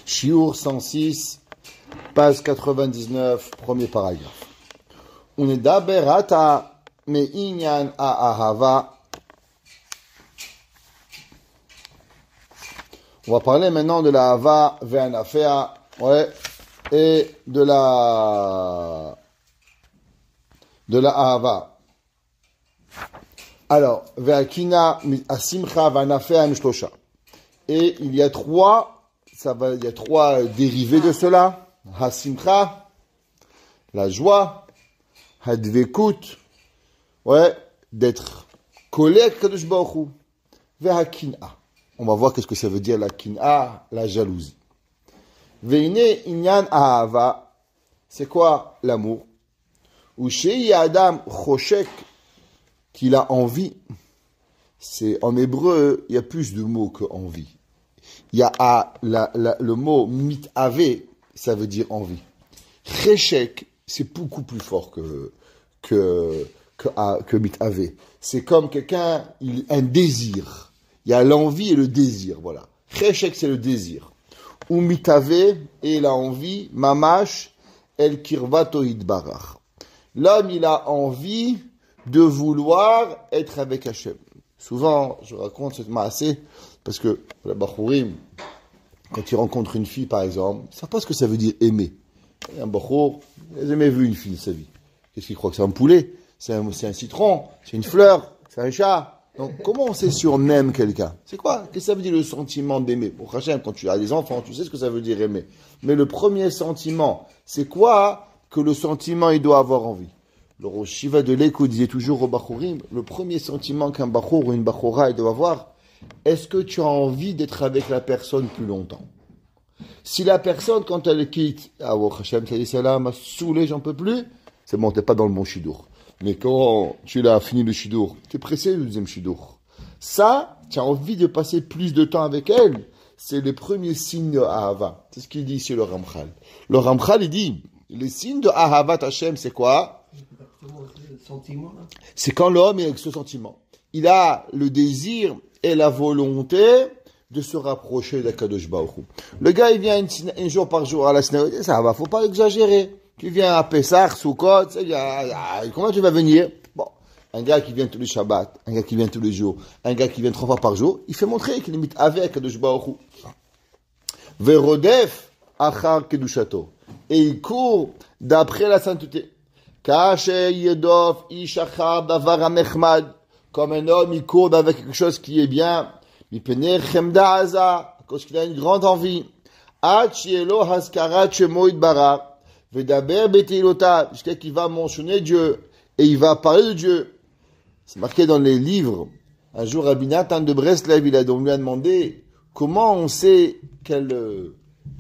Shiur 106, page 99, premier paragraphe. On est d'aberata me inyan a ahava. On va parler maintenant de la hava ve'anafea, ouais, et de la ahava. Alors, ve'akina asimcha ve'anafea mishlosha. Et il y a trois dérivés de cela. Hasimcha, la joie, hadvekut, ouais, d'être collé à Kadosh Baruch Hu, ve'hakina. On va voir qu'est-ce que ça veut dire la kin'a, la jalousie. Veine inyan ahava, c'est quoi l'amour? Ou shei adam choshek, qu'il a envie. C'est en hébreu, il y a plus de mots que envie. Il y a le mot mitave, ça veut dire envie. Cheshek, c'est beaucoup plus fort que mitave. C'est comme quelqu'un, un désir. Il y a l'envie et le désir, voilà. Cheshek, c'est le désir. Ou mitave, et il a envie, mamash, el kirvato idbarach. L'homme, il a envie de vouloir être avec Hachem. Souvent, je raconte cette maasé, parce que les Bachourim, quand ils rencontrent une fille, par exemple, ils ne savent pas ce que ça veut dire aimer. Un Bachour, il n'a jamais vu une fille de sa vie. Qu'est-ce qu'il croit que c'est un poulet? C'est un citron? C'est une fleur? C'est un chat? Donc, comment on sait si on aime quelqu'un? C'est quoi? Qu'est-ce que ça veut dire le sentiment d'aimer? Pour Hachem, quand tu as des enfants, tu sais ce que ça veut dire aimer. Mais le premier sentiment, c'est quoi que le sentiment, il doit avoir envie? Le Rosh Shiva de l'Eko disait toujours au Bachourim, le premier sentiment qu'un Bachour ou une Bachoura, il doit avoir, est-ce que tu as envie d'être avec la personne plus longtemps? Si la personne, quand elle quitte, ah, oh, Hachem, ça dit, celle-là m'a saoulé, j'en peux plus, c'est bon, t'es pas dans le bon shidour. Mais quand tu l'as fini le shidour, t'es pressé du deuxième shidour. Ça, tu as envie de passer plus de temps avec elle, c'est le premier signe de Ahava. C'est ce qu'il dit ici le Ramchal. Le Ramchal, il dit, les signes de Ahavat Hachem, c'est quoi? C'est quand l'homme est avec ce sentiment. Il a le désir et la volonté de se rapprocher d'Akadosh Baruch Hu. Le gars, il vient un jour par jour à la synagogue, ça va, faut pas exagérer. Tu viens à Pessah, Sukkot, comment tu vas venir? Bon, un gars qui vient tous les Shabbats, un gars qui vient tous les jours, un gars qui vient 3 fois par jour, il fait montrer qu'il est avec Akadosh Baruch Hu. Verodef achar kedushato. Et il court d'après la sainteté. Comme un homme, il court avec quelque chose qui est bien. À cause qu'il a une grande envie. Jusqu'à qu'il va mentionner Dieu. Et il va parler de Dieu. C'est marqué dans les livres. Un jour, Rabbi Nathan de Breslev, lui a demandé comment on sait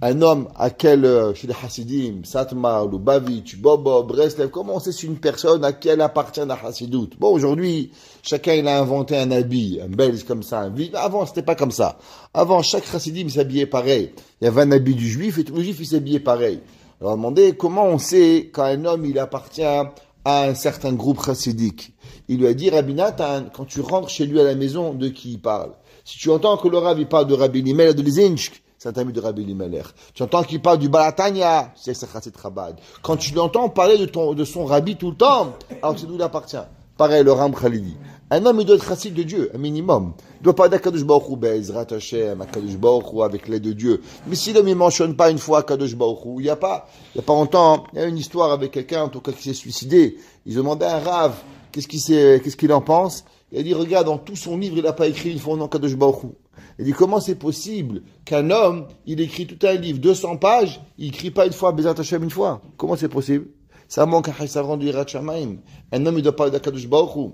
un homme à quel, chez les Hasidim, Satmar, Lubavitch, Bobo, Breslev, comment on sait si une personne à qui elle appartient à la Hasidut? Bon, aujourd'hui, chacun il a inventé un habit, un belge comme ça, un vide. Avant, c'était pas comme ça. Avant, chaque Hasidim s'habillait pareil. Il y avait un habit du juif et tout le juif il s'habillait pareil. Alors, on demandait comment on sait quand un homme il appartient à un certain groupe chassidique. Il lui a dit, Rabbi Nathan, quand tu rentres chez lui à la maison, de qui il parle? Si tu entends que le Rav il parle de Rabbi Limel de Lizinsk, c'est un ami de Rabbi Limeler. Tu entends qu'il parle du Balatania, c'est Chassid Chabad. Quand tu l'entends parler de son rabbi tout le temps, alors c'est d'où il appartient. Pareil, le Ram Khalidi. Un homme, il doit être chassid de Dieu, un minimum. Il doit pas dire Kadosh Baruch Hu, Be'ezrat Hashem, Kadosh Baruch Hu, avec l'aide de Dieu. Mais si l'homme, il mentionne pas une fois Kadosh Baruch Hu, il y a pas longtemps, il y a une histoire avec quelqu'un, en tout cas, qui s'est suicidé. Ils ont demandé à un Rav, qu'est-ce qu'il en pense? Il a dit, regarde, dans tout son livre, il n'a pas écrit une fois non Kadosh Baruch Hu. Il dit, comment c'est possible qu'un homme, il écrit tout un livre, 200 pages, il écrit pas une fois Bezat Hashem une fois? Comment c'est possible? Ça manque à Haïsaran du Yirat Shamayim. Un homme, il doit parler d'Akadosh Baruch Hu.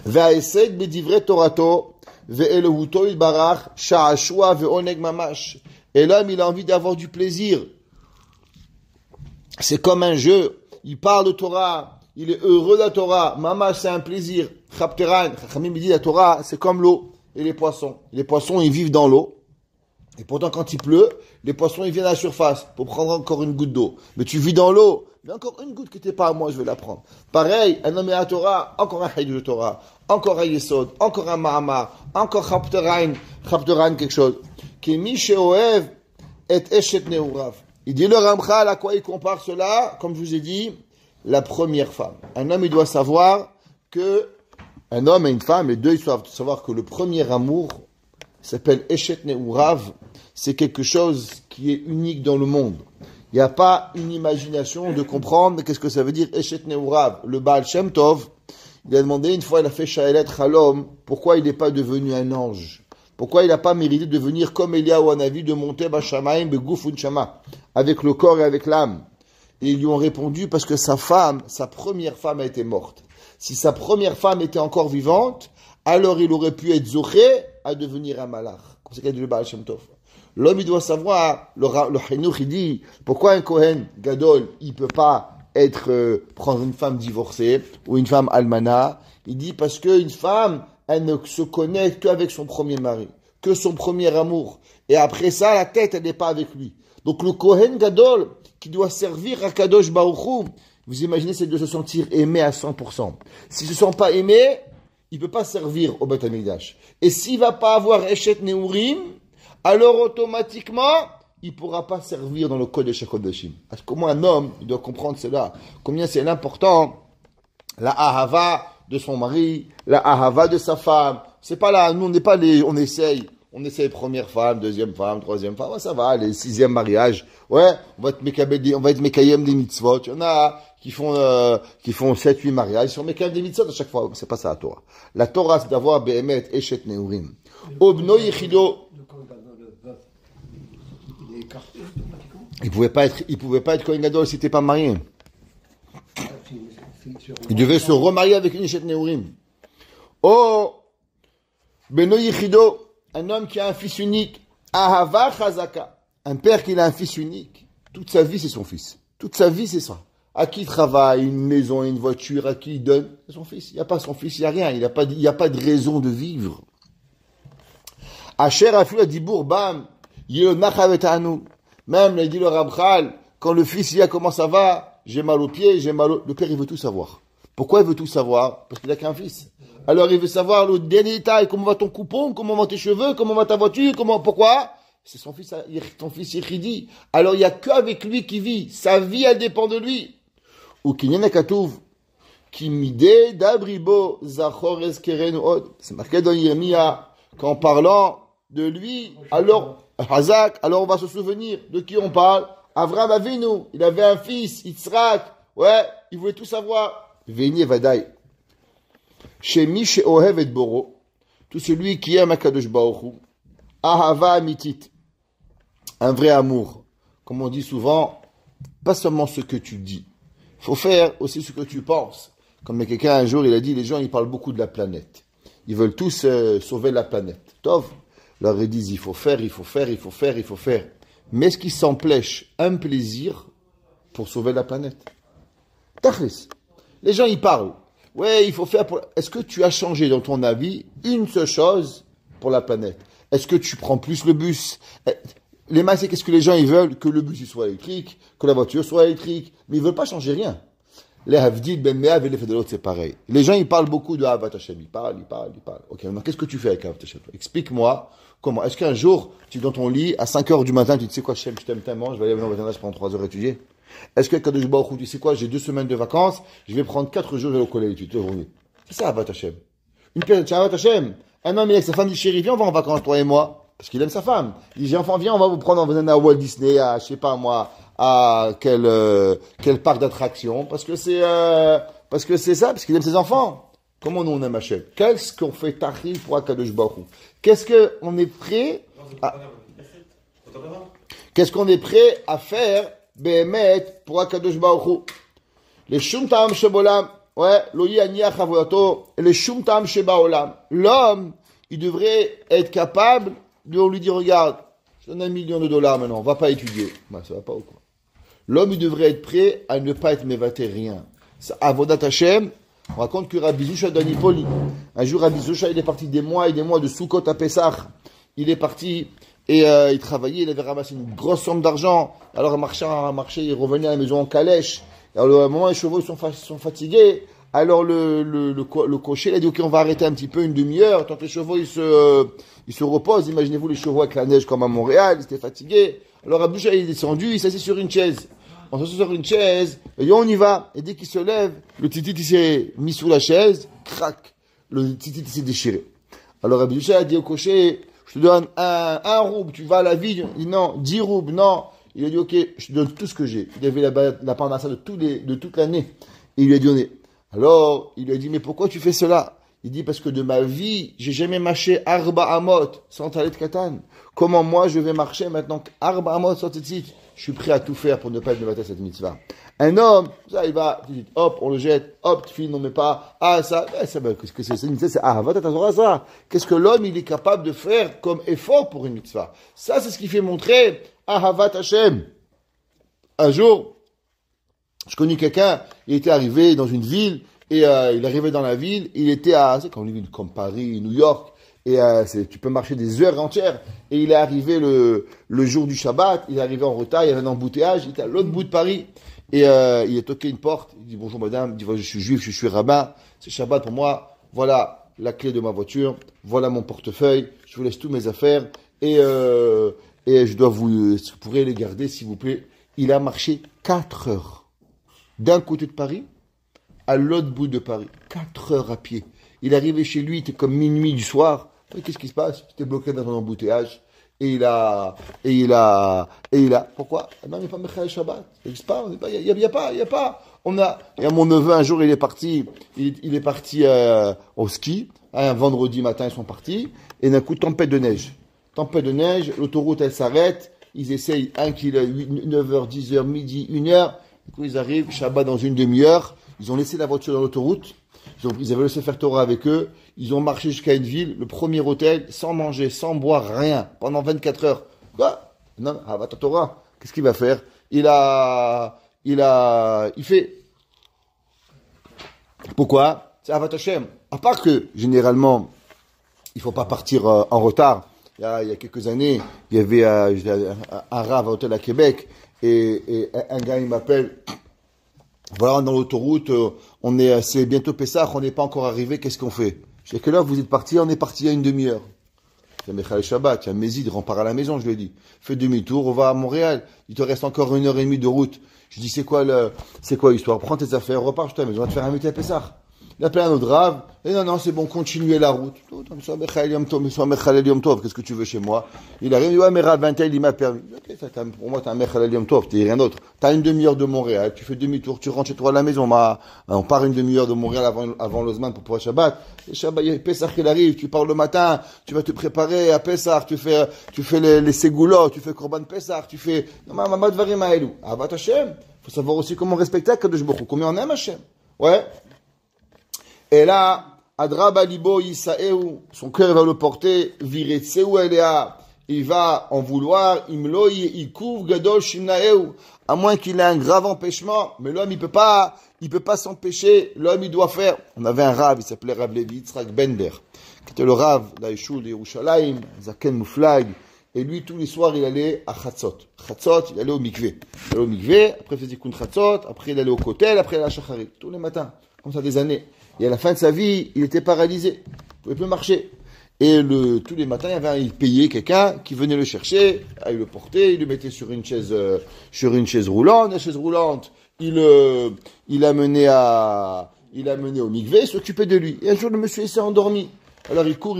Ve'aesed bedivre Torato, ve'elohuto ilbarach, sha'ashua ve'oneg mamash. Et l'homme, il a envie d'avoir du plaisir. C'est comme un jeu. Il parle de Torah. Il est heureux de la Torah. Mamash, c'est un plaisir. Chapteran, Chachamim, il dit, la Torah, c'est comme l'eau. Et les poissons. Les poissons, ils vivent dans l'eau. Et pourtant, quand il pleut, les poissons, ils viennent à la surface pour prendre encore une goutte d'eau. Mais tu vis dans l'eau. Mais encore une goutte qui n'était pas à moi, je vais la prendre. Pareil, un homme est à la Torah, encore un Haïd de Torah, encore un Yesod, encore un Mahamar, encore Chapteran quelque chose. Kemi sheoev et eshet neurav. Il dit le Ramchal, à quoi il compare cela? Comme je vous ai dit, la première femme. Un homme, il doit savoir que un homme et une femme, les deux, ils doivent savoir que le premier amour s'appelle eshet neurav. C'est quelque chose qui est unique dans le monde. Il n'y a pas une imagination de comprendre qu'est-ce que ça veut dire eshet neurav. Le Baal Shem Tov, il a demandé une fois, il a fait Shaelet Chalom, pourquoi il n'est pas devenu un ange? Pourquoi il n'a pas mérité de devenir comme Eliyahu Hanavi, de monter Bashamaim, Beguf Unshama, avec le corps et avec l'âme? Et ils lui ont répondu parce que sa femme, sa première femme a été morte. Si sa première femme était encore vivante, alors il aurait pu être zoché à devenir un malach. Comme c'est qu'a dit le Baal Shem Tov. L'homme, il doit savoir, le Chinuch, il dit, pourquoi un Kohen Gadol, il peut pas prendre une femme divorcée ou une femme almana? Il dit parce qu'une femme, elle ne se connecte qu'avec son premier mari, que son premier amour. Et après ça, la tête, elle n'est pas avec lui. Donc le Kohen Gadol, qui doit servir à Kadosh Baruch Hu, vous imaginez, c'est de se sentir aimé à 100%. S'il ne se sent pas aimé, il ne peut pas servir au Beth Amikdash. Et s'il ne va pas avoir Eshet Neurim, alors automatiquement, il ne pourra pas servir dans le Kodesh HaKodeshim. Comment un homme, il doit comprendre cela? Combien c'est important, la ahava de son mari, la ahava de sa femme. C'est pas là, nous on n'est pas les, on essaye première femme, deuxième femme, troisième femme, ouais, ça va, les sixième mariage, ouais, on va être mekayem des mitzvot. Il y en a qui font 7-8 mariages, ils sont mekayem des mitzvot à chaque fois. C'est pas ça la Torah. La Torah, c'est d'avoir behemet eshet neurim. Obno yichido. Il pouvait pas être Kohen Gadol si t'es pas marié. Il devait se remarier avec une Eshet Neurim. Oh, Beno Yichido, un homme qui a un fils unique, Ahava Chazaka, un père qui a un fils unique, toute sa vie c'est son fils. Toute sa vie c'est ça. À qui il travaille, une maison, une voiture, à qui il donne, c'est son fils. Il n'y a pas son fils, il n'y a rien, il n'y a pas de raison de vivre. Asher Afula Dibour, bam, Yelonachavetanou. Même, il dit le Ramchal, quand le fils dit comment ça va, j'ai mal aux pieds, le père il veut tout savoir. Pourquoi il veut tout savoir? Parce qu'il n'a qu'un fils. Alors il veut savoir le dernier détail, comment va ton coupon, comment vont tes cheveux, comment va ta voiture, pourquoi? C'est son fils Yechidi. Alors il n'y a qu'avec lui qui vit. Sa vie, elle dépend de lui. Ou Kinyan Katouv, Kimide Dabribo Zachor Eskeren Od. C'est marqué dans Yirmiyah, qu'en parlant de lui, alors, Hazak, alors on va se souvenir de qui on parle. Avraham Avinu, il avait un fils, Yitzhak, ouais, il voulait tout savoir. Veni Vadaï. Shemi Sheohev et Boro, tout celui qui aime Akadosh Baruch Hu, Ahava Amitit, un vrai amour. Comme on dit souvent, pas seulement ce que tu dis, il faut faire aussi ce que tu penses. Comme quelqu'un un jour, il a dit, les gens, ils parlent beaucoup de la planète. Ils veulent tous sauver la planète. Tov. Alors ils disent, il faut faire. Mais est-ce qu'ils s'empêchent un plaisir pour sauver la planète? Tachlis. Les gens, ils parlent. Ouais, il faut faire pour... Est-ce que tu as changé dans ton avis une seule chose pour la planète? Est-ce que tu prends plus le bus? Les masses, qu'est-ce que les gens, ils veulent? Que le bus soit électrique, que la voiture soit électrique. Mais ils veulent pas changer rien. Les Havdil, Ben Meav et les Fédélot, c'est pareil. Les gens, ils parlent beaucoup de Ahavat Hashem. Ils parlent. Ok, maintenant, qu'est-ce que tu fais avec Ahavat Hashem? Explique-moi comment. Est-ce qu'un jour, tu es dans ton lit, à 5 heures du matin, tu dis, tu sais quoi, Hashem, je t'aime tellement, je vais aller dans le pendant 3 heures étudier? Est-ce que Kadosh Baruch Hu, tu sais quoi, j'ai 2 semaines de vacances, je vais prendre 4 jours, je vais au collège, tu te reviens. C'est ça, Ahavat Hashem. Une pièce de Ahavat Hashem. Un homme, il est avec sa femme, il dit, chérie, viens, on va en vacances, toi et moi. Parce qu'il aime sa femme. Il dit, enfant, viens, on va vous prendre en venant à Walt Disney, à, je sais pas moi, à quel parc d'attractions. Parce que c'est ça, parce qu'il aime ses enfants. Comment nous on aime Hachem? Qu'est-ce qu'on fait tarif pour Akadosh Baruch Hu? Qu'est-ce qu'on est prêt à faire, Behemet, pour Akadosh Baruch Hu? Les Shum Ta'am Shebolam, ouais, Loyi Aniach Avodato, les Shum Ta'am Shebaolam. L'homme, il devrait être capable de lui dire, regarde, je donne $1 million maintenant, on va pas étudier. Bah, ça va pas ou quoi? L'homme, il devrait être prêt à ne pas être mévaté rien. Avodat Hashem, on raconte que Rabbi Zusha d'Anipoli, un jour Rabbi Zusha, il est parti des mois et des mois de Sukkot à Pessah. Il est parti et il travaillait, il avait ramassé une grosse somme d'argent. Alors il marchait, il revenait à la maison en calèche. Alors à un moment, les chevaux sont fatigués. Alors le cocher, il a dit, ok, on va arrêter un petit peu, une demi-heure, tant que les chevaux, ils se reposent. Imaginez-vous les chevaux avec la neige comme à Montréal, ils étaient fatigués. Alors Abdoucha, il est descendu, il s'est assis sur une chaise. On s'assoit sur une chaise, il dit, on y va. Et dès qu'il se lève, le titit, il s'est mis sous la chaise, crac, le titit, il s'est déchiré. Alors Abdoucha a dit au cocher, je te donne un rouble, tu vas à la ville. Il dit non, 10 roubles, non. Il a dit, ok, je te donne tout ce que j'ai. Il avait la parnassa de toute l'année. Et il lui a donné. Alors, il lui a dit, mais pourquoi tu fais cela? Il dit, parce que de ma vie, j'ai jamais marché Arba Amot sans talet katan. Comment moi, je vais marcher maintenant Arba Amot sans tzitzit? Je suis prêt à tout faire pour ne pas être mevatel cette mitzvah. Un homme, ça, il va, hop, on le jette, hop, tu n'en mets pas, ça, qu'est-ce que c'est? C'est une mitzvah, c'est Ahavat HaTorah, ça. Qu'est-ce que l'homme, il est capable de faire comme effort pour une mitzvah? Ça, c'est ce qui fait montrer Ahavat Hashem. Un jour, je connais quelqu'un, il était arrivé dans une ville, et il arrivait dans la ville, il était c'est comme une ville comme Paris, New York, et tu peux marcher des heures entières, et il est arrivé le jour du Shabbat, il est arrivé en retard, il y avait un embouteillage, il était à l'autre bout de Paris, et il a toqué une porte, il dit bonjour madame, il dit je suis juif, je suis rabbin, c'est Shabbat pour moi, voilà la clé de ma voiture, voilà mon portefeuille, je vous laisse tous mes affaires, et je dois vous pourrez les garder s'il vous plaît. Il a marché 4 heures. D'un côté de Paris, à l'autre bout de Paris. 4 heures à pied. Il est arrivé chez lui, il était comme minuit du soir. Qu'est-ce qui se passe? Il était bloqué dans un embouteillage. Et il a, pourquoi? Non, il n'y a pas Mechal Shabbat. Il n'y a pas. Il y a mon neveu, un jour, il est parti au ski. Un vendredi matin, ils sont partis. Et d'un coup, tempête de neige. L'autoroute, elle s'arrête. Ils essayent 1 km, 9h, 10h, midi, 1h. Du coup, ils arrivent, Shabbat dans une demi-heure. Ils ont laissé la voiture dans l'autoroute. Ils avaient laissé faire Torah avec eux. Ils ont marché jusqu'à une ville, le premier hôtel, sans manger, sans boire, rien, pendant 24 heures. Quoi? Non, Ahavat Torah. Qu'est-ce qu'il va faire? Il fait. Pourquoi? C'est Ahavat Hashem. À part que, généralement, il faut pas partir en retard. Il y a quelques années, il y avait un rave à hôtel à Québec, et un gars, il m'appelle. Voilà, dans l'autoroute, c'est bientôt Pessah, on n'est pas encore arrivé, qu'est-ce qu'on fait? Je dis, à quelle heure vous êtes parti? On est parti il y a une demi-heure. C'est Mechal Shabbat, il y a Mézid, repart à la maison, je lui ai dit. Fais demi-tour, on va à Montréal. Il te reste encore 1h30 de route. Je dis, c'est quoi l'histoire? Prends tes affaires, repars, je t'amène, on va te faire inviter à Pessah. Il appelle un autre rave, et non, c'est bon, continuez la route. Qu'est-ce que tu veux chez moi? Il arrive, il dit, ouais, mais Rav Vintel, il m'a permis. Ok, pour moi, t'es un Mechal Yom Tov, t'es rien d'autre. T'as une demi-heure de Montréal, tu fais demi-tour, tu rentres chez toi à la maison. On part une demi-heure de Montréal avant l'Ozman pour Shabbat. Et Shabbat, il y a Pessah qui arrive, tu pars le matin, tu vas te préparer à Pessah, tu fais les ségoulots, tu fais Korban Pessah, tu fais, Ahavat Hashem. Faut savoir aussi comment respecter Kadosh Baruch Hu, combien on aime Hashem. Ouais. Et là, Adra Balibo Yisaeu, son cœur va le porter, Viretseu Elea, il va en vouloir, Imlo Yikuv Gadol Shimnaeu, à moins qu'il ait un grave empêchement, mais l'homme il peut pas s'empêcher, l'homme il doit faire. On avait un rave, il s'appelait Rav Levi Yitzhak Bender, qui était le rave d'Aïchou de Yerushalayim, Zaken Mouflag, et lui tous les soirs il allait à Chatzot. Chatzot, il allait au mikvé. Après il faisait Kun Chatzot, après il allait au Kotel, après il allait à Shacharit, tous les matins, comme ça des années. Et à la fin de sa vie, il était paralysé. Il pouvait plus marcher. Et tous les matins, il payait quelqu'un qui venait le chercher, il le portait, il le mettait sur une chaise roulante. La chaise roulante, il l'amenait au mikvé, s'occupait de lui. Et un jour, le monsieur s'est endormi. Alors il court.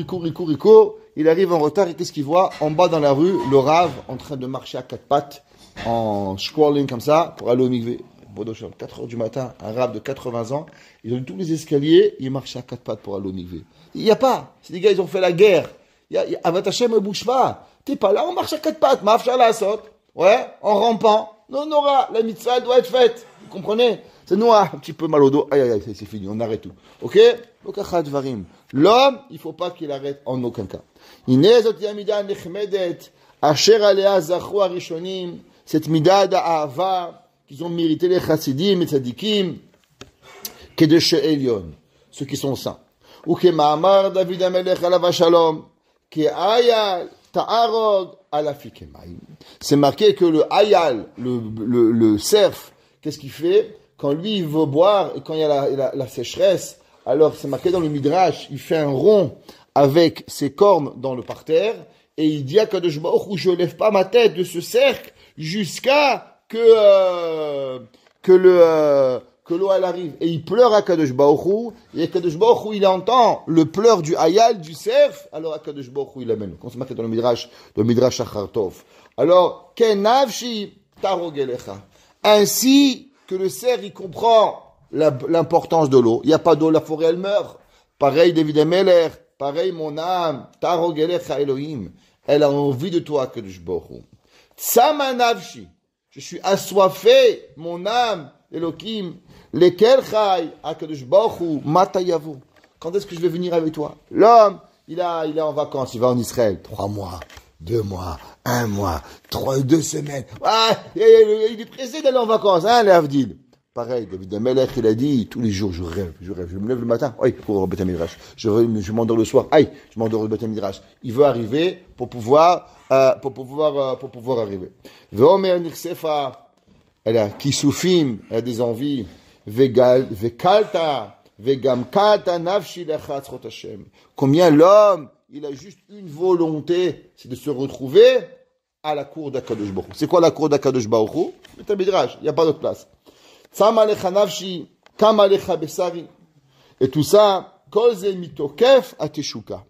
Il arrive en retard et qu'est-ce qu'il voit? En bas dans la rue, le rave en train de marcher à 4 pattes, en squalling comme ça, pour aller au mikvé. 4 heures du matin, un rave de 80 ans, ils ont tous les escaliers, ils marchent à 4 pattes pour aller au mikvé. Il n'y a pas. C'est des gars, ils ont fait la guerre. Ahavat Hashem ne bouge pas. T'es pas là, on marche à 4 pattes. Ma'afshar la'asot. Ouais, en rampant. Non, Nora, la mitzvah doit être faite. Vous comprenez? C'est nous, un petit peu mal au dos. Aïe, c'est fini, on arrête tout. Ok? L'homme, il ne faut pas qu'il arrête en aucun cas. Cette mida d'ahava qu'ils ont mérité les chassidim et tzadikim, kedesh elyon, ceux qui sont saints. Ou que ma'amar David Amelech alav shalom, que ayal ta'arog alafikemayim. C'est marqué que le ayal, le cerf, qu'est-ce qu'il fait? quand lui il veut boire et quand il y a la sécheresse, alors c'est marqué dans le Midrash, il fait un rond avec ses cornes dans le parterre et il dit à Kadosh Baruch Hu, je lève pas ma tête de ce cercle jusqu'à que l'eau elle arrive. Et il pleure à Kadosh Baruch Hu, et Kadosh Baruch Hu il entend le pleur du Hayal, du cerf, alors à Kadosh Baruch Hu il l'amène. Comme c'est marqué dans le Midrash Achartov. Alors, Kenavshi tarogelecha. Ainsi que le cerf il comprend l'importance de l'eau. Il n'y a pas d'eau, la forêt elle meurt. Pareil David Ameler, pareil mon âme, tarogelecha Elohim. Elle a envie de toi, Kadosh Baruch Hu. Tsama navshi. Je suis assoiffé, mon âme, Elohim. Lekel chai, Akadosh Baruch Hu, mata yavu. Quand est-ce que je vais venir avec toi? L'homme, il est en vacances, il va en Israël. 3 mois, 2 mois, 1 mois, 2 semaines. Ah, il est pressé d'aller en vacances, hein, les Avdil. Pareil, David Amelech, il a dit, tous les jours, je rêve. Je me lève le matin, aïe, pour Beth Midrash. Je m'endors le soir, aïe, je m'endors au Beth Midrash. Il veut arriver pour pouvoir arriver. Veomer nirsefa, elle a kisufim, elle a des envies. Vekalta, vegamkalta nafshi lechatzrot Hashem. Combien l'homme, il a juste une volonté, c'est de se retrouver à la cour d'Akadosh Baruch Hu. C'est quoi la cour d'Akadosh Baruch Hu? Beth Midrash, il n'y a pas d'autre place. Tsam alecha nafshi, kam alecha besari. Et tout ça, kol ze mitokef ateshuka.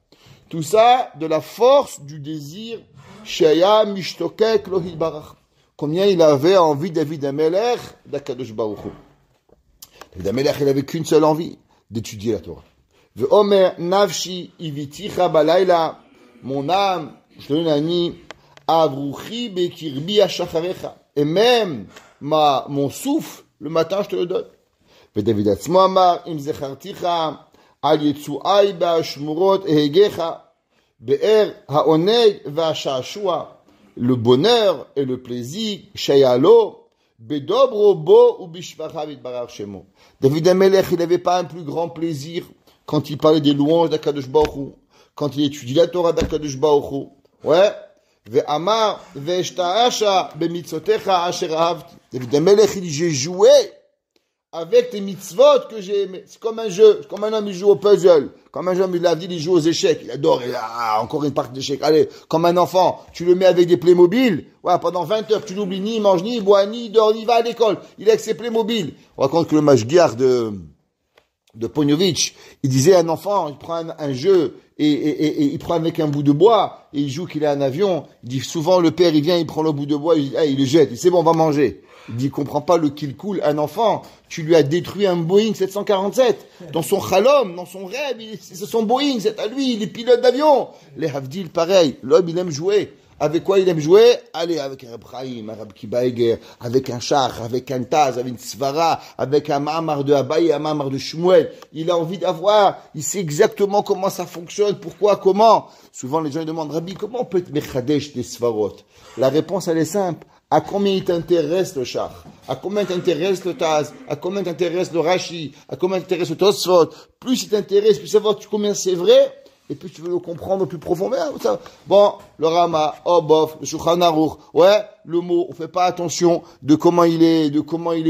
Tout ça de la force du désir, shaya mishtokek lohil barach. Combien il avait envie David Amelech d'Akadosh Baruch Hu. David Amelech, il avait qu'une seule envie, d'étudier la Torah. Ve'omer nafshi iviticha balayla, mon âme, je te donne un nid, avruchi bekirbi ashacharecha. Et même mon souffle, le matin, je te le donne. Ve'David atzmo amar, im zecharticha, al yetsuai ba'ashmurot ehegecha, be'er ha'oneg va'ashashua. Le bonheur et le plaisir, shayalo, bedobro bo ou bishvacha vidbarar shemo. David Amelech, il n'avait pas un plus grand plaisir quand il parlait des louanges d'Akadosh Baruch Hu, quand il étudie la Torah d'Akadosh Baruch Hu. Ouais. Ve'amar ve'eshta'asha bemitzotecha asher ahavti. David Amelech, il dit, j'ai joué avec tes mitzvot que j'ai aimé. C'est comme un jeu, comme un homme il joue au puzzle, comme un homme il joue aux échecs, il adore, il a encore une partie d'échecs. Allez, comme un enfant, tu le mets avec des Playmobil, ouais, pendant 20 heures, tu l'oublies, ni il mange, ni il boit, ni il dort, ni il va à l'école, il est avec ses Playmobil. On raconte que le mashgiach de Pognovitch, il disait à un enfant, il prend un jeu, et il prend avec un bout de bois, et il joue qu'il a un avion, il dit souvent le père il vient, il prend le bout de bois, il dit, hey, il le jette, il dit c'est bon, on va manger. Il dit, il comprend pas le qu'il coule. Un enfant, tu lui as détruit un Boeing 747. Dans son chalom, dans son rêve, c'est son Boeing, c'est à lui, il est pilote d'avion. Les Havdil, pareil. L'homme, il aime jouer. Avec quoi il aime jouer? Allez, avec un Reb Chaim, un Reb Kiba Eger, avec un Shach, avec un Taz, avec une Svara, avec un Ma'amar de Abaye, un Ma'amar de Shmuel. Il a envie d'avoir, il sait exactement comment ça fonctionne, pourquoi, comment. Souvent, les gens ils demandent, Rabbi, comment on peut être Mechadesh des Svarot? La réponse, elle est simple. À combien il t'intéresse le Shach? À combien t'intéresse le Taz? À combien t'intéresse le Rashi? À combien t'intéresse le Tosfot? Plus il t'intéresse, plus savoir combien c'est vrai, et plus tu veux le comprendre plus profondément. Bon, le Rama, oh bof, le Shulchan Aruch, ouais, le mot, on fait pas attention de comment il est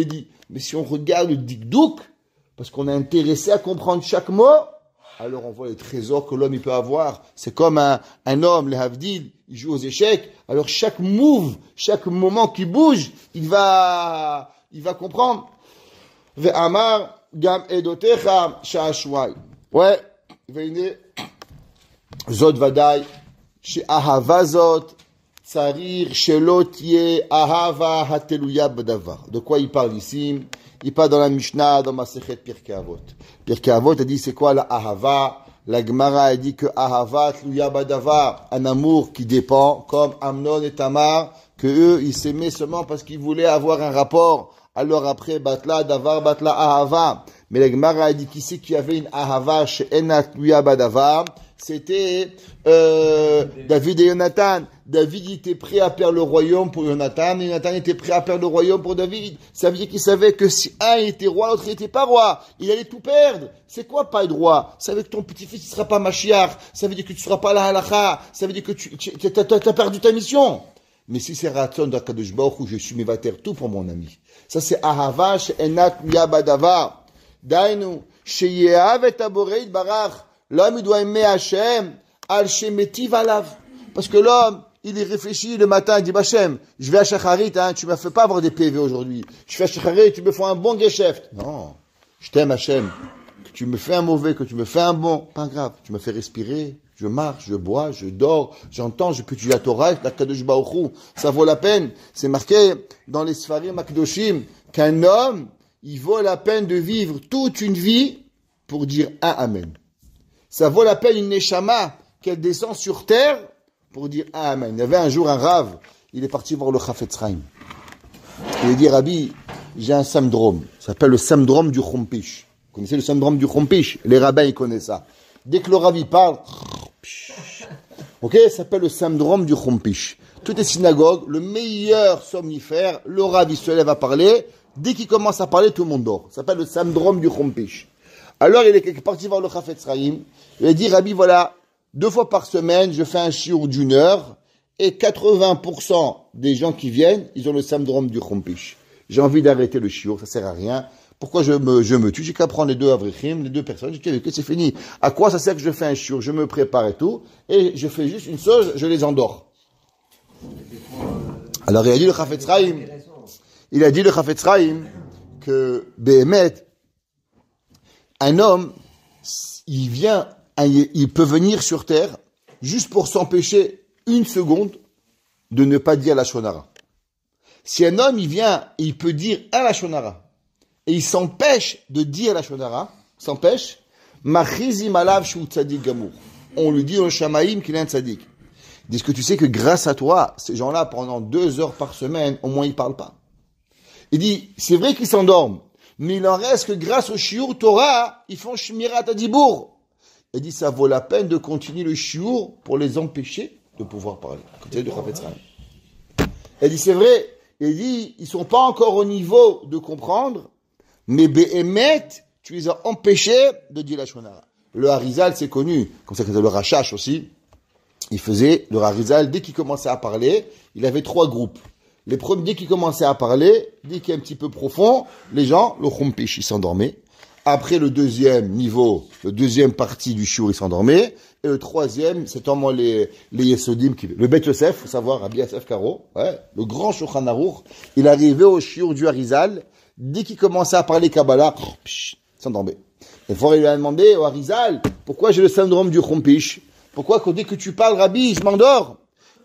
dit. Mais si on regarde le Dikdouk, parce qu'on est intéressé à comprendre chaque mot, alors on voit les trésors que l'homme il peut avoir. C'est comme un homme, les Havdil, il joue aux échecs. Alors chaque move, chaque moment qui bouge, il va comprendre. Ve'amar gam edotecha sha'ashwai. Ouais, veine zot vadai she'ahava zot tsarir shelo tiye ahava hateluya badavar. De quoi il parle ici? Il parle dans la Mishnah, dans Masechet Pirkei Avot. Pirkei Avot a dit c'est quoi la ahava? La Gemara a dit que ahava tluya badavar, un amour qui dépend, comme Amnon et Tamar, que eux ils s'aimaient seulement parce qu'ils voulaient avoir un rapport. Alors après batla davar batla ahava. Mais la Gemara a dit qui c'est qui avait une ahava chez Ena tluya badavar? C'était David et Jonathan. David était prêt à perdre le royaume pour Jonathan, et Jonathan était prêt à perdre le royaume pour David. Ça veut dire qu'il savait que si un était roi, l'autre n'était pas roi. Il allait tout perdre. C'est quoi pas être roi? Ça veut dire que ton petit-fils ne sera pas Mashiach. Ça veut dire que tu ne seras pas la halacha. Ça veut dire que tu as perdu ta mission. Mais si c'est Ratzon d'Akadosh Baruch Hu, je suis mevater tout pour mon ami. Ça c'est Ahava she'enat yabadava. Dainu, sheyehav et aborei barach. L'homme, il doit aimer Hachem, al shemetiv alav. Parce que l'homme, il y réfléchit le matin, il dit, Hachem, je vais à Shacharit, hein, tu me fais pas avoir des PV aujourd'hui. Je fais à Shacharit, tu me fais un bon geschäft. Non. Je t'aime, Hachem. Que tu me fais un mauvais, que tu me fais un bon, pas grave. Tu me fais respirer. Je marche, je bois, je dors, j'entends, je peux étudier la Torah, la Kadosh Baruch Hu. Ça vaut la peine. C'est marqué dans les Sfarim Akdoshim qu'un homme, il vaut la peine de vivre toute une vie pour dire un Amen. Ça vaut la peine une Neshama qu'elle descend sur terre pour dire un Amen. Il y avait un jour un Rav, il est parti voir le Chafetz Chaim. Il a dit, Rabbi, j'ai un syndrome. Ça s'appelle le syndrome du Chompish. Vous connaissez le syndrome du Chompish? Les rabbins, ils connaissent ça. Dès que le Rav, il parle, ok, ça s'appelle le syndrome du Chompish. Toutes les synagogues, le meilleur somnifère, le Rav, il se lève à parler. Dès qu'il commence à parler, tout le monde dort. Ça s'appelle le syndrome du Chompish. Alors, il est parti voir le Chafetz Chaim. Il a dit, Rabbi, voilà, 2 fois par semaine, je fais un shiur d'1 heure, et 80% des gens qui viennent, ils ont le syndrome du Chompish. J'ai envie d'arrêter le shiur, ça sert à rien. Pourquoi je me tue? J'ai qu'à prendre les 2 avrichim, les 2 personnes, j'ai dit avec eux, c'est fini. À quoi ça sert que je fais un shiur? Je me prépare et tout, et je fais juste une chose, je les endors. Alors, il a dit le Chafetz Chaim, que Behemet, un homme, il peut venir sur terre juste pour s'empêcher 1 seconde de ne pas dire la shonara. Si un homme, il vient et il peut dire un la shonara, et il s'empêche de dire la shonara, machizim alav shu tzadik gamour. On lui dit au shamaïm qu'il est un tzadik. Il dit, est-ce que tu sais que grâce à toi, ces gens-là, pendant 2 heures par semaine, au moins ils parlent pas. Il dit, c'est vrai qu'ils s'endorment, mais il en reste que grâce au shiur Torah, ils font shmirat adibour. Il dit, ça vaut la peine de continuer le shiur pour les empêcher de pouvoir parler. Côté de Chafetz Chaim. Il dit, c'est vrai. Il dit, ils sont pas encore au niveau de comprendre, mais Behemet, tu les as empêchés de dire la shonara. Le Harizal, c'est connu, comme ça que le Rachash aussi. Il faisait, le Harizal, dès qu'il commençait à parler, il avait 3 groupes. Les premiers, dès qu'ils commençaient à parler, dès qu'il est un petit peu profond, les gens, le Chompish, ils s'endormaient. Après le 2e niveau, le 2e partie du shiur, ils s'endormaient. Et le 3e, c'est vraiment les Yesodim qui... Le Bet Yosef, faut savoir, Rabbi Yosef Karo, ouais, le grand Shulchan Aruch, il arrivait au shiur du Harizal, dès qu'il commençait à parler Kabbalah, il s'endormait. Et il lui a demandé au Harizal, pourquoi j'ai le syndrome du Chompish? Pourquoi dès que tu parles, Rabbi, je m'endors?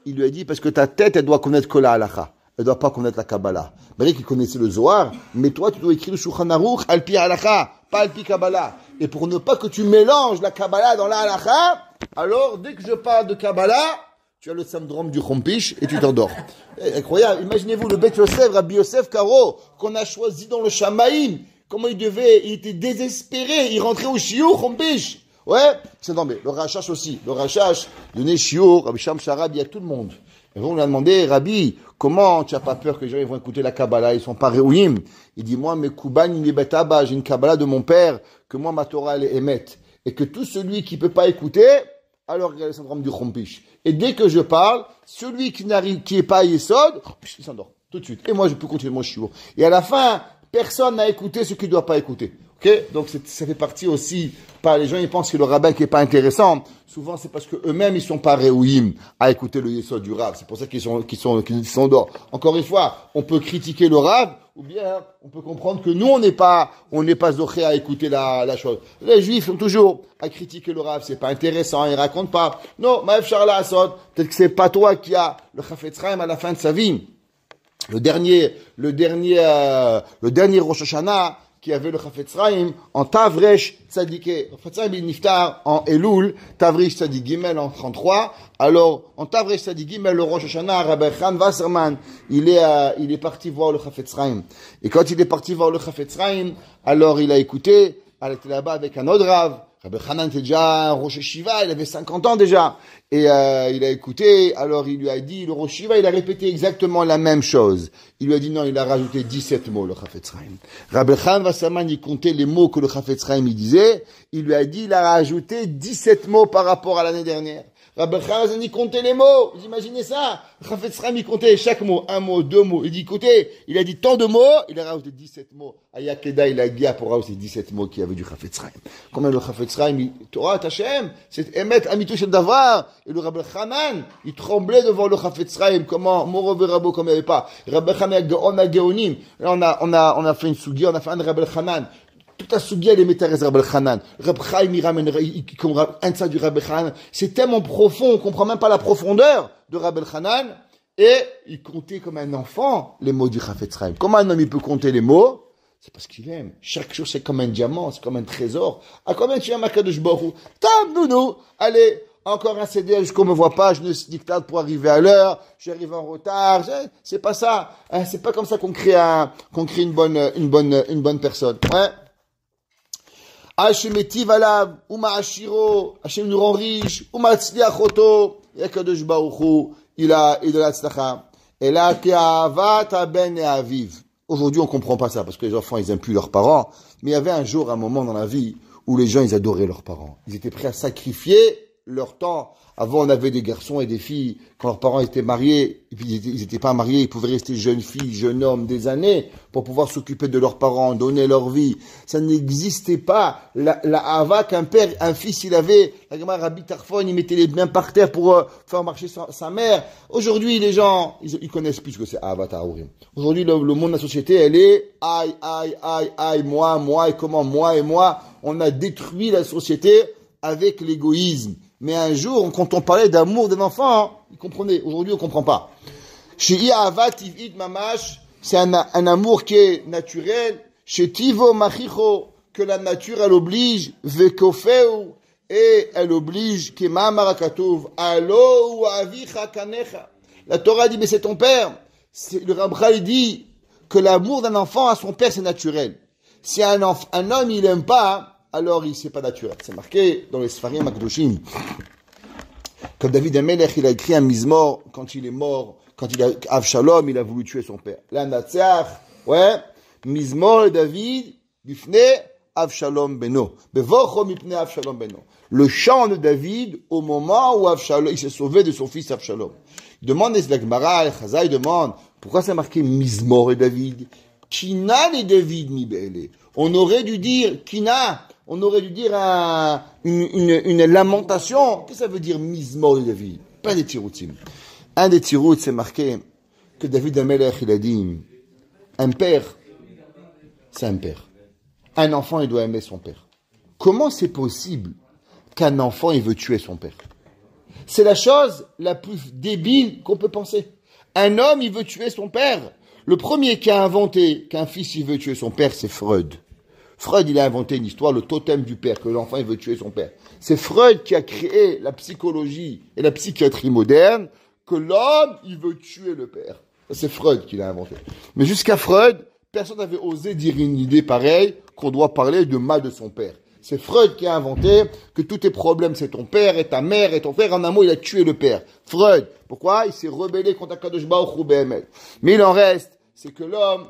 Il lui a dit, parce que ta tête, elle doit connaître que la halacha. Elle doit pas connaître la Kabbalah. Malgré qu'il connaissait le Zohar, mais toi, tu dois écrire le Shulchan Aruch, al-pi halacha, pas al-pi Kabbalah. Et pour ne pas que tu mélanges la Kabbalah dans la halacha, alors, dès que je parle de Kabbalah, tu as le syndrome du Chompish et tu t'endors. Incroyable. Imaginez-vous le Bet Yosef, Rabbi Yosef Karo, qu'on a choisi dans le Shamaïm. Comment il était désespéré. Il rentrait au shiur, Chompish. Ouais, c'est non, mais le Rachash aussi. Le Rachash, donnait shiur, Rabbi Sham Sharab, il y a tout le monde. Et on lui a demandé, Rabbi, comment tu n'as pas peur que les gens ils vont écouter la Kabbalah, ils sont pas réouïm? Il dit, moi, mes Kuban, il est betaba, j'ai une Kabbalah de mon père, que moi, ma Torah, elle est émet. Et que tout celui qui peut pas écouter, alors il y a le syndrome du Chompish. Et dès que je parle, celui qui est pas à Yesod, il s'endort. Tout de suite. Et moi, je peux continuer mon shiur. Et à la fin, personne n'a écouté ce qu'il doit pas écouter. Ok? Donc, ça fait partie aussi, par les gens, ils pensent que le rabbin qui est pas intéressant. Souvent, c'est parce que eux-mêmes, ils sont pas réouïm à écouter le Yesod du Rav. C'est pour ça qu'ils s'endorment. Encore une fois, on peut critiquer le Rav, ou bien, on peut comprendre que nous, on n'est pas zoché à écouter la chose. Les Juifs sont toujours à critiquer le Rav. C'est pas intéressant, ils racontent pas. Non, Maëv Charla Asod, peut-être que c'est pas toi qui a le Chafetz Chaim à la fin de sa vie. Le dernier Rosh Hashanah, qui avait le Chafetz Chaim en Tavresh Tzadike. Le Chafetz Chaim il niftar en Elul, Tavresh Tzadik Gimel en 33. Alors, en Tavresh Tzadik Gimel, le Rosh Hashanah, Rabbi Khan Wasserman, il est parti voir le Chafetz Chaim. Et quand il est parti voir le Chafetz Chaim, alors il a écouté, elle était là-bas avec un autre Rav. Rabbi Hanan était déjà un Rosh Shiva, il avait 50 ans déjà. Et il a écouté, alors il lui a dit, le Rosh Shiva, il a répété exactement la même chose. Il lui a dit non, il a rajouté 17 mots, le Chafetz Chaim. Rabbi Khan Wasserman, il comptait les mots que le Chafetz Chaim il disait. Il lui a dit, il a rajouté 17 mots par rapport à l'année dernière. Rabbi Chanan, il comptait les mots. Vous imaginez ça? Chafetz Chaim, il comptait chaque mot. Un mot, deux mots. Il dit, écoutez, il a dit tant de mots, il a rajouté 17 mots. Ayakeda, il a guia pour rajouter 17 mots qu'il y avait du Chafetz Chaim. Combien le Chafetz Chaim, Torah, Tachem, c'est Emet, Amitou Shel Davar. Et le Rabbi Chanan, il tremblait devant le Chafetz Chaim. Comment? Moro Verabo, comme il n'y avait pas. Rabbi Chanan, on a Geonim. Là, on a fait une sougia, on a fait un Rabbi Chanan. Toute la sougia, elle est métérès Rabbi Chanan. Rabbi Chaim, il ramène un ça du Rabbi Chanan. C'est tellement profond, on comprend même pas la profondeur de Rabbi Chanan. Et il comptait comme un enfant les mots du Chafetz Chaim. Comment un homme, il peut compter les mots? C'est parce qu'il aime. Chaque chose, c'est comme un diamant, c'est comme un trésor. À combien tu aimes Akadosh Baruch Hu? Tam, nounou. Allez, encore un CD jusqu'on me voit pas, je ne dictate pour arriver à l'heure, j'arrive en retard. C'est pas ça. C'est pas comme ça qu'on crée une bonne personne. Ouais. Hashem etiv alav, ou ma'ashiro, Hashem nous rend riche, ou ma'atzliach oto, Yakadosh Baruch Hu, il a de la tzlacha. Et là, ke'avat haben et aviv. Aujourd'hui, on comprend pas ça, parce que les enfants, ils aiment plus leurs parents. Mais il y avait un jour, un moment dans la vie, où les gens, ils adoraient leurs parents. Ils étaient prêts à sacrifier leur temps. Avant, on avait des garçons et des filles, quand leurs parents étaient mariés, et puis ils étaient pas mariés, ils pouvaient rester jeunes filles, jeunes hommes des années, pour pouvoir s'occuper de leurs parents, donner leur vie. Ça n'existait pas. La hava qu'un père, un fils, il avait, la gamin Rabbi Tarfon, il mettait les mains par terre pour faire marcher sa mère. Aujourd'hui, les gens, ils connaissent plus ce que c'est hava ta'ourim. Aujourd'hui, le monde de la société, elle est, aïe, moi, et comment, moi et moi. On a détruit la société avec l'égoïsme. Mais un jour, quand on parlait d'amour d'un enfant, il comprenait. Aujourd'hui, on comprend pas. Chez Ahavat Tiv'it Mamash, c'est un amour qui est naturel. Chez Tivo Machicho, que la nature, elle oblige. Vekofeu, et elle oblige. Kema Marakatov, Alo ou Avicha Kanecha. La Torah dit, mais c'est ton père. Le Ramchal dit que l'amour d'un enfant à son père, c'est naturel. Si un homme, il aime pas, alors c'est pas naturel. C'est marqué dans les Sfarim Akdoshim. Comme David Amelech, il a écrit un mizmor quand il est mort, quand il a Avshalom, il a voulu tuer son père. La Natziach, ouais, mizmor David, bifne Avshalom beno. Bevocho mipne Avshalom beno. Le chant de David au moment où Avshalom, il s'est sauvé de son fils Avshalom. Il demande, la Gemara, Chazal, il demande, pourquoi c'est marqué mizmor et David? Kina et David mi be'ele. On aurait dû dire Kina. On aurait dû dire une lamentation. Qu'est-ce que ça veut dire mizmor de David? Pas des tiroutim. Un des tirout, c'est marqué que David Amelech, il a dit, un père, c'est un père. Un enfant, il doit aimer son père. Comment c'est possible qu'un enfant, il veut tuer son père? C'est la chose la plus débile qu'on peut penser. Un homme, il veut tuer son père. Le premier qui a inventé qu'un fils, il veut tuer son père, c'est Freud. Freud, il a inventé une histoire, le totem du père, que l'enfant, il veut tuer son père. C'est Freud qui a créé la psychologie et la psychiatrie moderne, que l'homme, il veut tuer le père. C'est Freud qui l'a inventé. Mais jusqu'à Freud, personne n'avait osé dire une idée pareille, qu'on doit parler de mal de son père. C'est Freud qui a inventé que tous tes problèmes, c'est ton père et ta mère et ton frère. En un mot, il a tué le père. Freud. Pourquoi? Il s'est rebellé contre Akadosh Baruch Hu Be'emet. Mais il en reste, c'est que l'homme...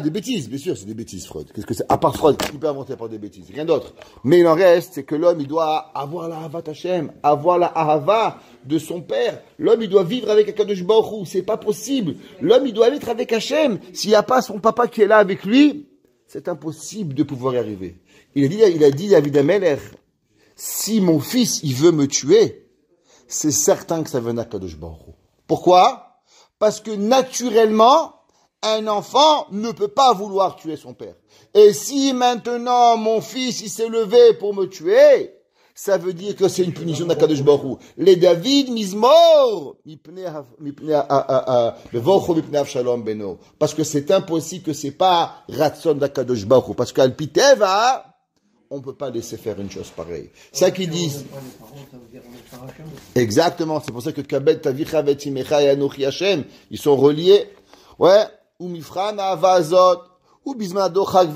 des bêtises, bien sûr, c'est des bêtises, Freud. Qu'est-ce que c'est? À part Freud, il peut inventer par des bêtises, rien d'autre. Mais il en reste, c'est que l'homme, il doit avoir la Ahavat Hashem, avoir la Ahava de son père. L'homme, il doit vivre avec Akadosh Baruch Hu. C'est pas possible. L'homme, il doit être avec Hashem. S'il n'y a pas son papa qui est là avec lui, c'est impossible de pouvoir y arriver. Il a dit David Amelech, si mon fils, il veut me tuer, c'est certain que ça vient d'Akadosh Baruch Hu. Pourquoi? Parce que naturellement, un enfant ne peut pas vouloir tuer son père. Et si maintenant mon fils il s'est levé pour me tuer, ça veut dire que c'est une punition d'Akadosh Baruch Hu. Les David mizmor beno. Parce que c'est impossible que c'est pas ratson d'Akadosh Baruch Hu. Parce qu'al piteva, on peut pas laisser faire une chose pareille. C'est ça qu'ils disent. Exactement. C'est pour ça que Kabed Tavicha Vetimecha et Anochi Hashem, ils sont reliés. Ouais. Ou mifran avazot, ou bismado chag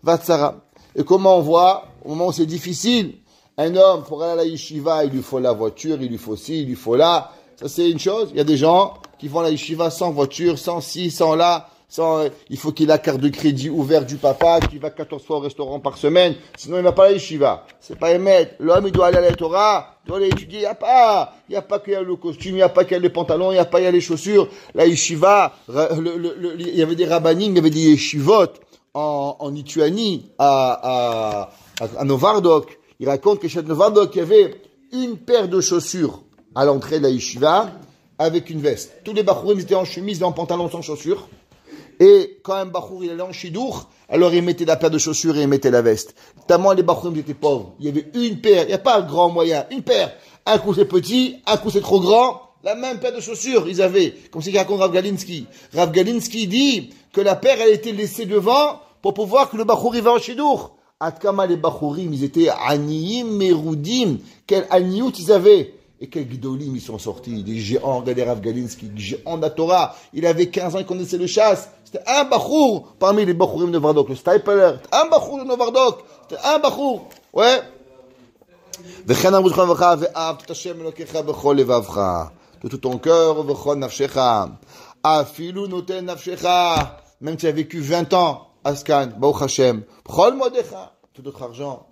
vatsara. Et comment on voit, au moment où c'est difficile, un homme, pour aller à la yeshiva, il lui faut la voiture, il lui faut ci, il lui faut là. Ça, c'est une chose. Il y a des gens qui vont à la yeshiva sans voiture, sans ci, sans là, Il faut qu'il ait la carte de crédit ouverte du papa, qu'il va 14 fois au restaurant par semaine, sinon il va pas à la yeshiva. C'est pas émettre. L'homme, il doit aller à la Torah, il doit aller étudier. Il y a pas qu'il y a le costume, il y a pas qu'il y a les pantalons, il y a pas qu'il y a les chaussures. La yeshiva, il y avait des rabbanim, il y avait des yeshivot en Lituanie, à Novardok. Il raconte que chez Novardok, il y avait une paire de chaussures à l'entrée de la yeshiva avec une veste. Tous les bachourim étaient en chemise et en pantalon sans chaussures. Et quand un bachour il allait en chidour, alors il mettait la paire de chaussures et il mettait la veste. Tellement les bachourim étaient pauvres. Il y avait une paire, il n'y a pas un grand moyen, une paire. Un coup c'est petit, un coup c'est trop grand. La même paire de chaussures, ils avaient. Comme c'est qu'il raconte Rav Galinsky. Rav Galinsky dit que la paire, elle était laissée devant pour pouvoir que le bachour il va en chidour. Atkama les bachourim, ils étaient aniyim, meroudim. Quel aniyut ils avaient. Et quels gdolim ils sont sortis, des géants. Regardez Rav Galinsky, géant de la Torah. Il avait 15 ans, il connaissait le chasse. C'était un bachour parmi les bachourim de Novardok, le Stipler. Un bachour de Novardok. C'était un bachour. Ouais. De tout ton cœur, même si tu as vécu 20 ans, Askan, Baruch Hashem, tout notre argent,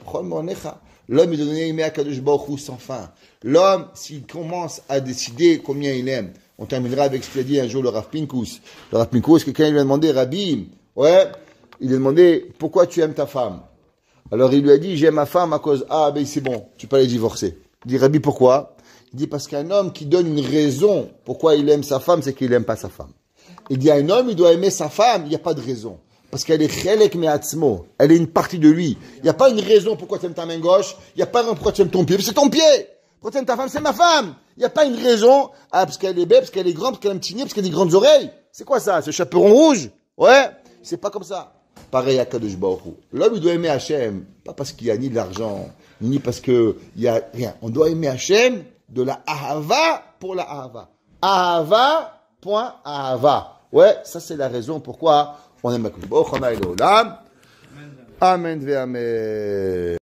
l'homme est donné aimé à Kadosh Baruch Hu sans fin. L'homme, s'il commence à décider combien il aime, on terminera avec ce qu'il a dit un jour le Rav Pinkus. Le Rav Pinkus, quelqu'un lui a demandé, Rabbi, ouais, il lui a demandé, pourquoi tu aimes ta femme? Alors il lui a dit, j'aime ma femme à cause, ben c'est bon, tu peux aller divorcer. Il dit, Rabbi, pourquoi? Il dit, parce qu'un homme qui donne une raison pourquoi il aime sa femme, c'est qu'il n'aime pas sa femme. Il dit, un homme, il doit aimer sa femme, il n'y a pas de raison. Parce qu'elle est chelek me'atzmo, elle est une partie de lui. Il n'y a pas une raison pourquoi tu aimes ta main gauche, il n'y a pas une raison pourquoi tu aimes ton pied, c'est ton pied. Pourquoi tu aimes ta femme, c'est ma femme. Il n'y a pas une raison, parce qu'elle est belle, parce qu'elle est grande, parce qu'elle a un petit nez, parce qu'elle a des grandes oreilles. C'est quoi ça? Ce chaperon rouge? Ouais, c'est pas comme ça. Pareil à Kadosh Baruch Hu. L'homme, il doit aimer Hachem, pas parce qu'il y a ni de l'argent, ni parce qu'il y a rien. On doit aimer Hachem de la ahava pour la ahava. Ahava, point ahava. Ouais, ça c'est la raison pourquoi on aime Kadosh Baruch Hu. Amen ve amen.